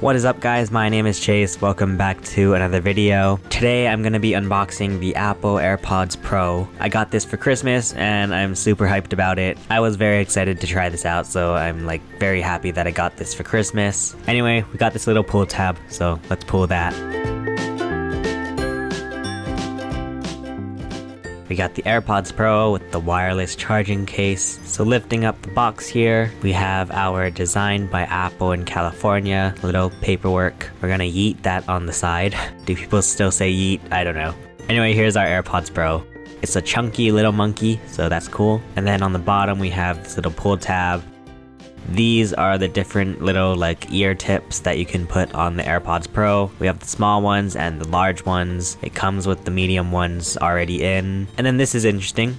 What is up guys, my name is Chase, welcome back to another video. Today I'm gonna be unboxing the Apple Airpods Pro. I got this for Christmas and I'm super hyped about it. I was very excited to try this out, so I'm like very happy that I got this for Christmas. Anyway, we got this little pull tab, so let's pull that. We got the AirPods Pro with the wireless charging case. So lifting up the box here, we have our Designed by Apple in California little paperwork. We're gonna yeet that on the side. Do people still say yeet? I don't know. Anyway, here's our AirPods Pro. It's a chunky little monkey, so that's cool. And then on the bottom we have this little pull tab. These are the different little like ear tips that you can put on the AirPods Pro. We have the small ones and the large ones. It comes with the medium ones already in. And then this is interesting.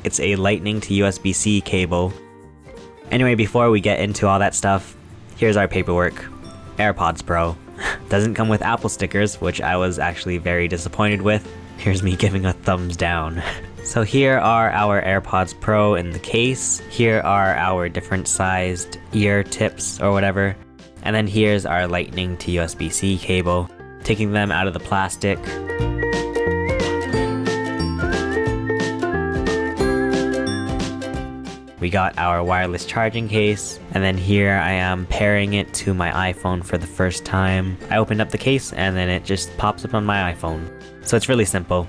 It's a Lightning to USB-C cable. Anyway, before we get into all that stuff, here's our paperwork. AirPods Pro. Doesn't come with Apple stickers, which I was actually very disappointed with. Here's me giving a thumbs down. So here are our AirPods Pro in the case. Here are our different sized ear tips or whatever. And then here's our Lightning to USB-C cable. Taking them out of the plastic. We got our wireless charging case, and then here I am pairing it to my iPhone for the first time. I opened up the case and then it just pops up on my iPhone. So it's really simple.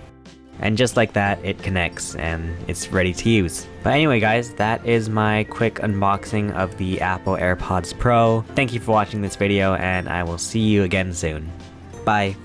And just like that, it connects and it's ready to use. But anyway guys, that is my quick unboxing of the Apple AirPods Pro. Thank you for watching this video and I will see you again soon. Bye.